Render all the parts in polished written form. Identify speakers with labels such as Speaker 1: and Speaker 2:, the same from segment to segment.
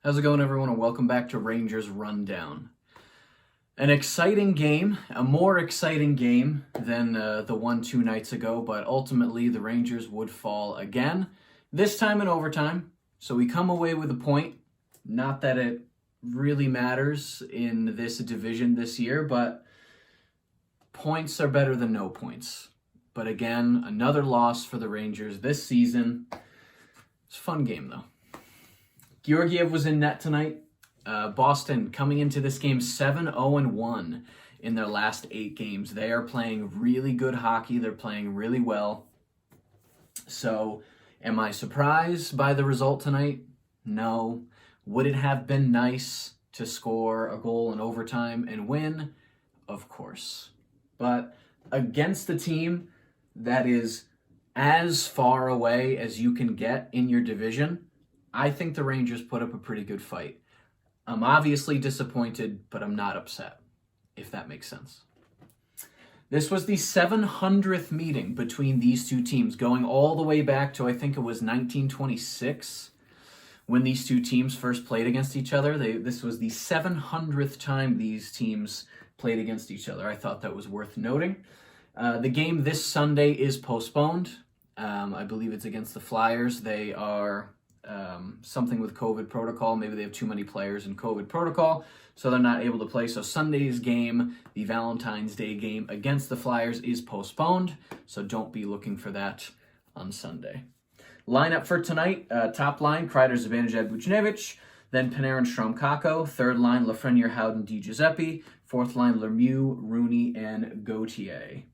Speaker 1: How's it going, everyone, and welcome back to Rangers Rundown. An exciting game, a more exciting game than the one 2 nights ago, but ultimately the Rangers would fall again, this time in overtime. So we come away with a point. Not that it really matters in this division this year, but points are better than no points. But again, another loss for the Rangers this season. It's a fun game, though. Georgiev was in net tonight. Boston coming into this game 7-0-1 in their last 8 games. They are playing really good hockey. They're playing really well. So, am I surprised by the result tonight? No. Would it have been nice to score a goal in overtime and win? Of course. But against a team that is as far away as you can get in your division, I think the Rangers put up a pretty good fight. I'm obviously disappointed, but I'm not upset, if that makes sense. This was the 700th meeting between these two teams, going all the way back to, I think it was 1926, when these two teams first played against each other. This was the 700th time these teams played against each other. I thought that was worth noting. The game this Sunday is postponed. I believe it's against the Flyers. They are something with COVID protocol. Maybe they have too many players in COVID protocol, so they're not able to play. So Sunday's game, the Valentine's Day game against the Flyers, is postponed, so don't be looking for that on Sunday. Lineup for tonight, top line, Kreider, Zibanejad, Buchnevich, then Panarin, Strome, Kakko. Third line, Lafreniere, Howden, Di Giuseppe. Fourth line, Lemieux, Rooney, and Gauthier.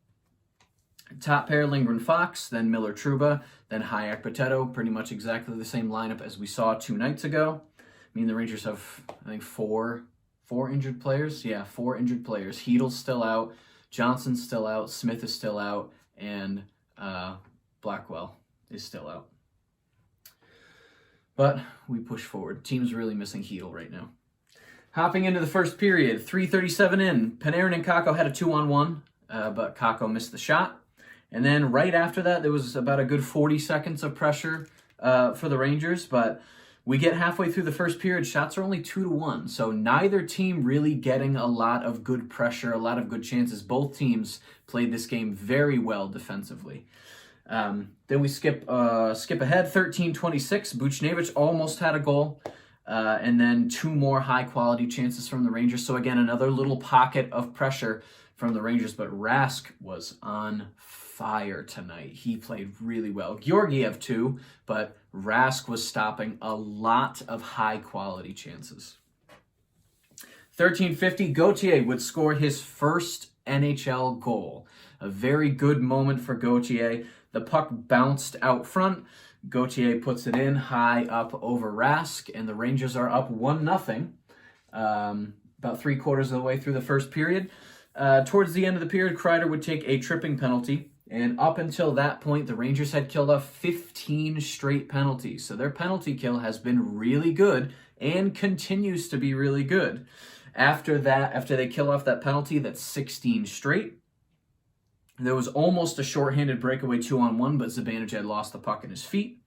Speaker 1: Top pair, Lindgren, Fox, then Miller, Trouba, then Hayek, Potato. Pretty much exactly the same lineup as we saw 2 nights ago. I mean, the Rangers have, I think, four injured players. Yeah, 4 injured players. Heedle's still out, Johnson's still out, Smith is still out, and Blackwell is still out. But we push forward. Team's really missing Heedle right now. Hopping into the first period, 3:37 in. Panarin and Kakko had a 2-on-1, but Kakko missed the shot. And then right after that, there was about a good 40 seconds of pressure for the Rangers. But we get halfway through the first period, shots are only 2-1. So neither team really getting a lot of good pressure, a lot of good chances. Both teams played this game very well defensively. Then we skip ahead, 13:26. Buchnevich almost had a goal. And then 2 more high-quality chances from the Rangers. So again, another little pocket of pressure from the Rangers. But Rask was on fire tonight. He played really well. Georgiev too, but Rask was stopping a lot of high-quality chances. 13:50, Gauthier would score his first NHL goal. A very good moment for Gauthier. The puck bounced out front. Gauthier puts it in high up over Rask, and the Rangers are up 1-0, about 3/4 of the way through the first period. Towards the end of the period, Kreider would take a tripping penalty, and up until that point, the Rangers had killed off 15 straight penalties. So their penalty kill has been really good and continues to be really good. After they kill off that penalty, that's 16 straight. There was almost a shorthanded breakaway 2-on-1, but Zibanejad lost the puck in his feet.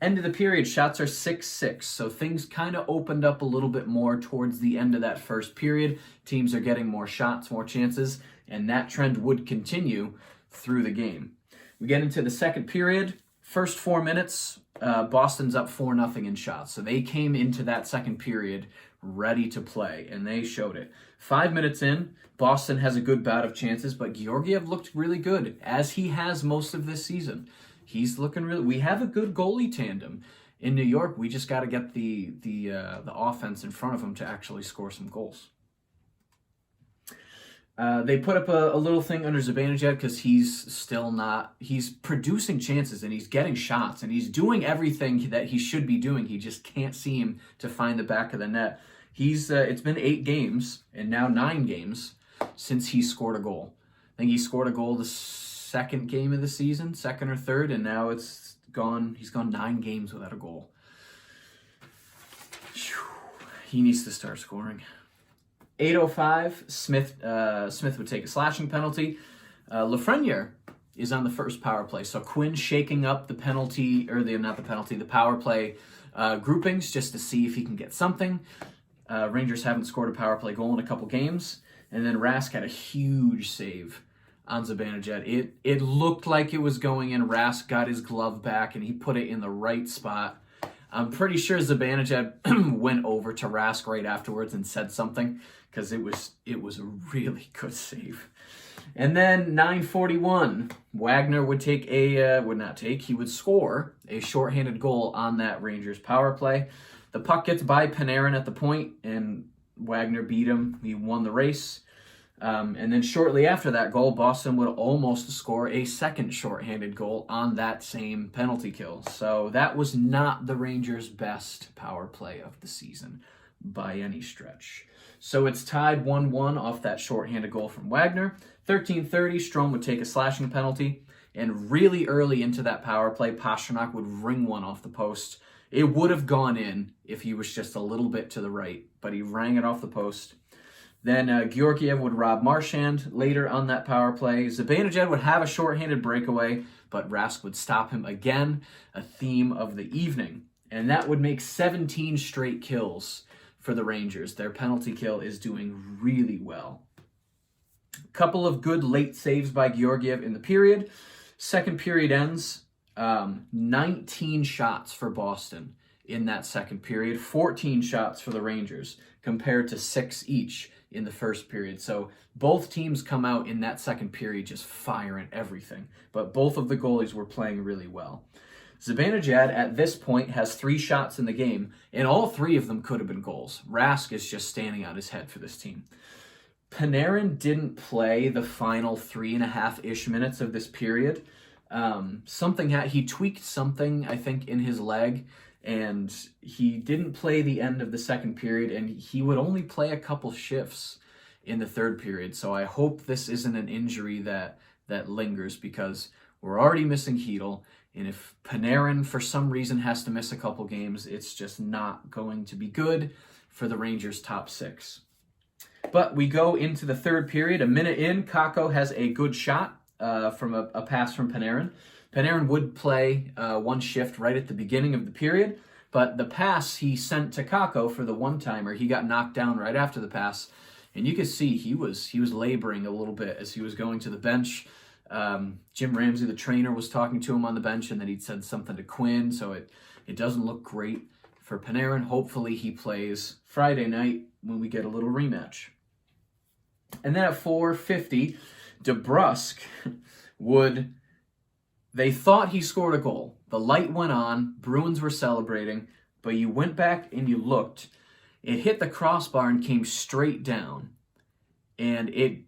Speaker 1: End of the period, shots are 6-6, so things kind of opened up a little bit more towards the end of that first period. Teams are getting more shots, more chances, and that trend would continue through the game. We get into the second period. First 4 minutes, Boston's up 4-0 in shots, so they came into that second period ready to play, and they showed it. 5 minutes in, Boston has a good bout of chances, but Georgiev looked really good, as he has most of this season. He's looking really... We have a good goalie tandem in New York. We just got to get the offense in front of him to actually score some goals. They put up a little thing under Zibanejad because he's producing chances and he's getting shots and he's doing everything that he should be doing. He just can't seem to find the back of the net. It's been 8 games and now 9 games since he scored a goal. I think he scored a goal the second game of the season, second or third, and now he's gone 9 games without a goal. He needs to start scoring. 8:05, Smith would take a slashing penalty. Lafreniere is on the first power play. So Quinn shaking up the penalty, or the power play groupings just to see if he can get something. Rangers haven't scored a power play goal in a couple games. And then Rask had a huge save on Zibanejad. It looked like it was going in. Rask got his glove back and he put it in the right spot. I'm pretty sure Zibanejad went over to Rask right afterwards and said something, because it was a really good save. And then 9:41, Wagner would he would score a shorthanded goal on that Rangers power play. The puck gets by Panarin at the point, and Wagner beat him. He won the race. And then shortly after that goal, Boston would almost score a second shorthanded goal on that same penalty kill. So that was not the Rangers' best power play of the season by any stretch. So it's tied 1-1 off that shorthanded goal from Wagner. 13:30, Strome would take a slashing penalty. And really early into that power play, Pastrnak would ring one off the post. It would have gone in if he was just a little bit to the right, but he rang it off the post. Then Georgiev would rob Marchand later on that power play. Zibanejad would have a shorthanded breakaway, but Rask would stop him again, a theme of the evening. And that would make 17 straight kills for the Rangers. Their penalty kill is doing really well. A couple of good late saves by Georgiev in the period. Second period ends, 19 shots for Boston in that second period, 14 shots for the Rangers, compared to 6 each in the first period. So both teams come out in that second period just firing everything. But both of the goalies were playing really well. Zibanejad at this point has 3 shots in the game, and all 3 of them could have been goals. Rask is just standing on his head for this team. Panarin didn't play the final 3.5-ish minutes of this period. He tweaked something, I think, in his leg, and he didn't play the end of the second period, and he would only play a couple shifts in the third period. So I hope this isn't an injury that lingers, because we're already missing Hedl, and if Panarin for some reason has to miss a couple games, it's just not going to be good for the Rangers' top 6. But we go into the third period. A minute in, Kakko has a good shot from a pass from Panarin. Panarin would play one shift right at the beginning of the period, but the pass he sent to Kakko for the one-timer, he got knocked down right after the pass, and you could see he was laboring a little bit as he was going to the bench. Jim Ramsey, the trainer, was talking to him on the bench, and then he'd said something to Quinn, so it doesn't look great for Panarin. Hopefully he plays Friday night when we get a little rematch. And then at 4:50, DeBrusk they thought he scored a goal. The light went on, Bruins were celebrating, but you went back and you looked. It hit the crossbar and came straight down. And it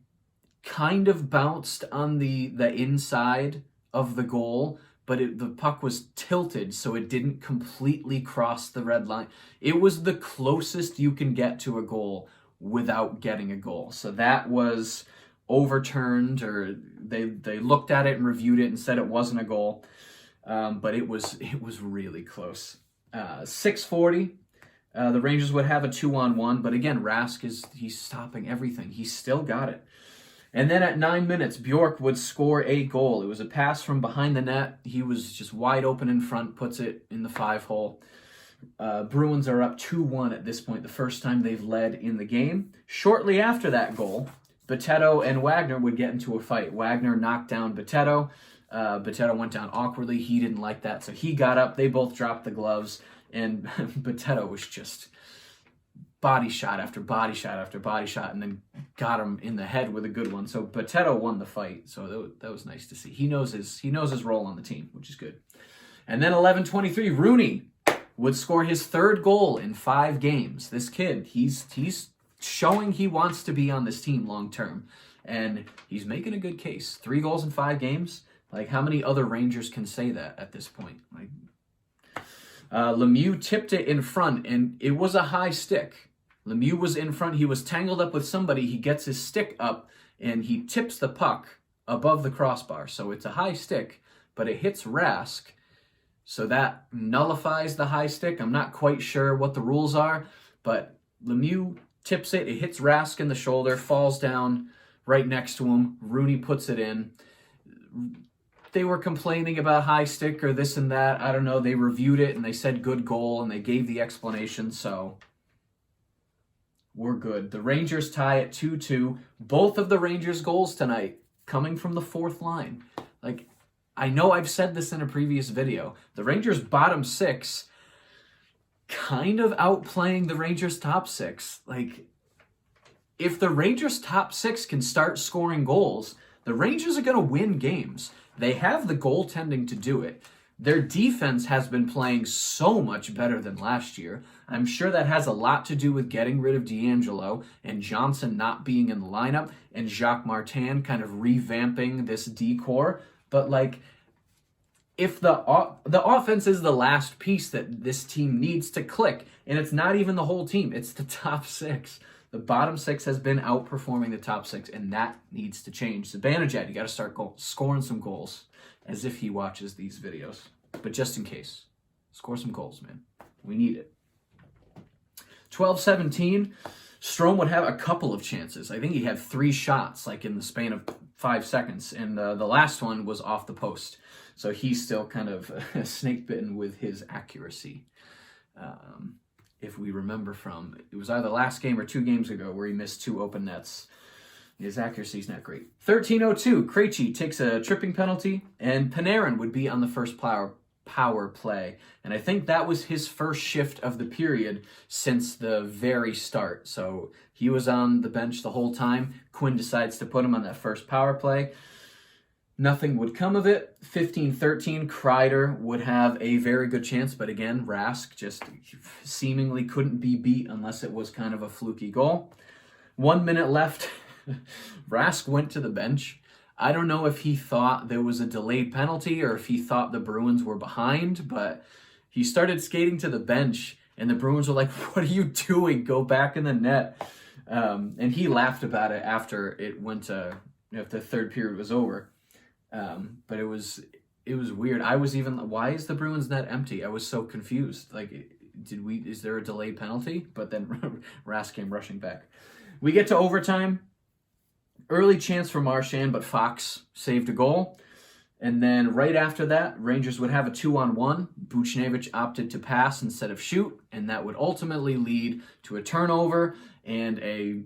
Speaker 1: kind of bounced on the inside of the goal, but the puck was tilted, so it didn't completely cross the red line. It was the closest you can get to a goal without getting a goal. So that was overturned, or they looked at it and reviewed it and said it wasn't a goal, but it was really close. 6:40, the Rangers would have a 2-on-1, but again, Rask he's stopping everything. He's still got it. And then at 9 minutes, Bjork would score a goal. It was a pass from behind the net. He was just wide open in front, puts it in the 5-hole. Bruins are up 2-1 at this point, the first time they've led in the game. Shortly after that goal, Boteto and Wagner would get into a fight. Wagner knocked down Boteto. Boteto went down awkwardly. He didn't like that, so he got up. They both dropped the gloves, and Boteto was just body shot after body shot after body shot, and then got him in the head with a good one. So Boteto won the fight, so that was nice to see. He knows his role on the team, which is good. And then 11:23, Rooney would score his 3rd goal in 5 games. This kid, he's showing he wants to be on this team long term, and he's making a good case. 3 goals in 5 games. Like, how many other Rangers can say that at this point? Like, Lemieux tipped it in front, and it was a high stick. Lemieux was in front. He was tangled up with somebody. He gets his stick up, and he tips the puck above the crossbar. So it's a high stick, but it hits Rask. So that nullifies the high stick. I'm not quite sure what the rules are, but Lemieux tips it. It hits Rask in the shoulder, falls down right next to him. Rooney puts it in. they were complaining about high stick or this and that. I don't know. They reviewed it and they said good goal and they gave the explanation. So we're good. The Rangers tie at 2-2. Both of the Rangers' goals tonight coming from the fourth line. Like, I know I've said this in a previous video. The Rangers' bottom six kind of outplaying the Rangers' top six. Like, if the Rangers' top six can start scoring goals, the Rangers are going to win games. They have the goaltending to do it. Their defense has been playing so much better than last year. I'm sure that has a lot to do with getting rid of D'Angelo and Johnson not being in the lineup and Jacques Martin kind of revamping this decor. But, like, if the offense is the last piece that this team needs to click, and it's not even the whole team, it's the top six. The bottom six has been outperforming the top six, and that needs to change. Zibanejad, you got to start scoring some goals, as if he watches these videos. But just in case, score some goals, man. We need it. 12-17, Strome would have a couple of chances. I think he had 3 shots, like in the span of 5 seconds, and the last one was off the post. So he's still kind of snake-bitten with his accuracy. If we remember from, it was either last game or 2 games ago where he missed 2 open nets. His accuracy's not great. 13:02, Krejci takes a tripping penalty, and Panarin would be on the first power play. And I think that was his first shift of the period since the very start. So he was on the bench the whole time. Quinn decides to put him on that first power play. Nothing would come of it. 15-13, Kreider would have a very good chance, but again, Rask just seemingly couldn't be beat unless it was kind of a fluky goal. 1 minute left. Rask went to the bench. I don't know if he thought there was a delayed penalty or if he thought the Bruins were behind, but he started skating to the bench, and the Bruins were like, "What are you doing? Go back in the net." And he laughed about it after it went to, if the third period was over. But it was weird. I was even, why is the Bruins net empty? I was so confused. Like, is there a delayed penalty? But then Rask came rushing back. We get to overtime. Early chance for Marchand, but Fox saved a goal. And then right after that, Rangers would have a 2-on-1. Buchnevich opted to pass instead of shoot, and that would ultimately lead to a turnover and a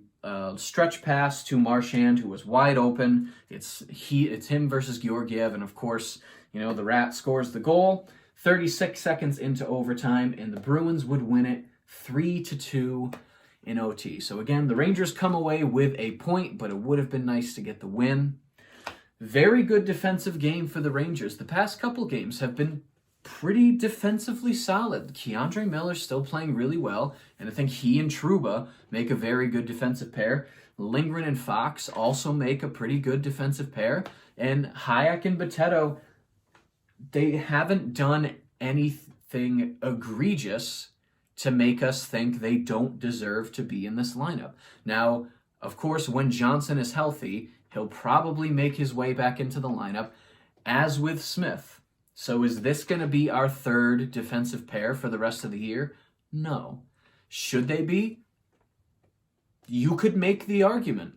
Speaker 1: stretch pass to Marchand, who was wide open. It's him versus Georgiev, and of course, the Rat scores the goal. 36 seconds into overtime, and the Bruins would win it 3-2 in OT. So again, the Rangers come away with a point, but it would have been nice to get the win. Very good defensive game for the Rangers. The past couple games have been pretty defensively solid. Keandre Miller's still playing really well, and I think he and Trouba make a very good defensive pair. Lindgren and Fox also make a pretty good defensive pair, and Hayek and Boteto, they haven't done anything egregious to make us think they don't deserve to be in this lineup. Now, of course, when Johnson is healthy, he'll probably make his way back into the lineup, as with Smith. So is this going to be our third defensive pair for the rest of the year? No. Should they be? You could make the argument.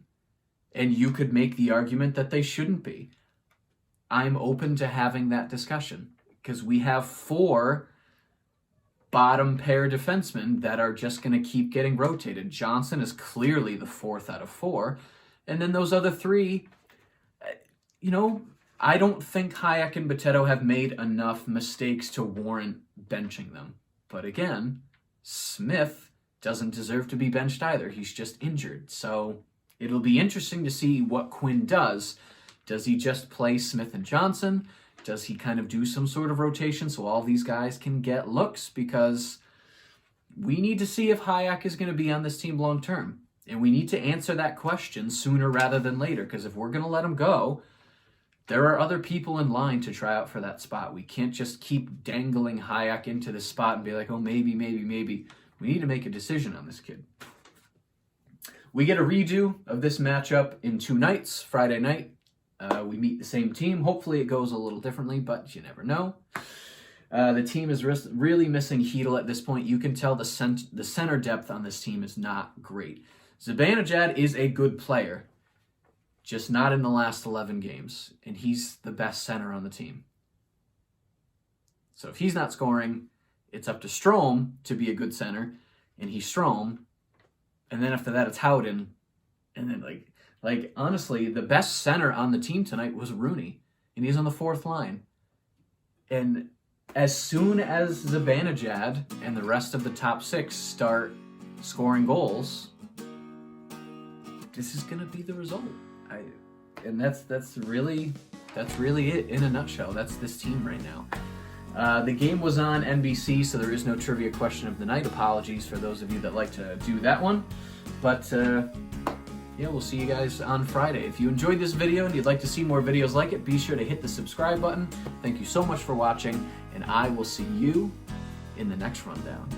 Speaker 1: And you could make the argument that they shouldn't be. I'm open to having that discussion, because we have 4 bottom pair defensemen that are just going to keep getting rotated. Johnson is clearly the 4th out of 4. And then those other 3, I don't think Hayek and Boteto have made enough mistakes to warrant benching them. But again, Smith doesn't deserve to be benched either. He's just injured. So it'll be interesting to see what Quinn does. Does he just play Smith and Johnson? Does he kind of do some sort of rotation so all these guys can get looks? Because we need to see if Hayek is going to be on this team long term. And we need to answer that question sooner rather than later, because if we're going to let him go, there are other people in line to try out for that spot. We can't just keep dangling Hayek into this spot and be like, oh, maybe. We need to make a decision on this kid. We get a redo of this matchup in 2 nights. Friday night, we meet the same team. Hopefully it goes a little differently, but you never know. The team is really missing Hedl at this point. You can tell the center depth on this team is not great. Zibanejad is a good player. just not in the last 11 games, and he's the best center on the team. So if he's not scoring, it's up to Strome to be a good center, and he's Strome, and then after that it's Howden, and then like honestly, the best center on the team tonight was Rooney, and he's on the fourth line. And as soon as Zibanejad and the rest of the top six start scoring goals, this is going to be the result. And that's really it in a nutshell. That's this team right now. The game was on NBC, so there is no trivia question of the night. Apologies for those of you that like to do that one. But yeah, we'll see you guys on Friday. If you enjoyed this video and you'd like to see more videos like it, be sure to hit the subscribe button. Thank you so much for watching, and I will see you in the next rundown.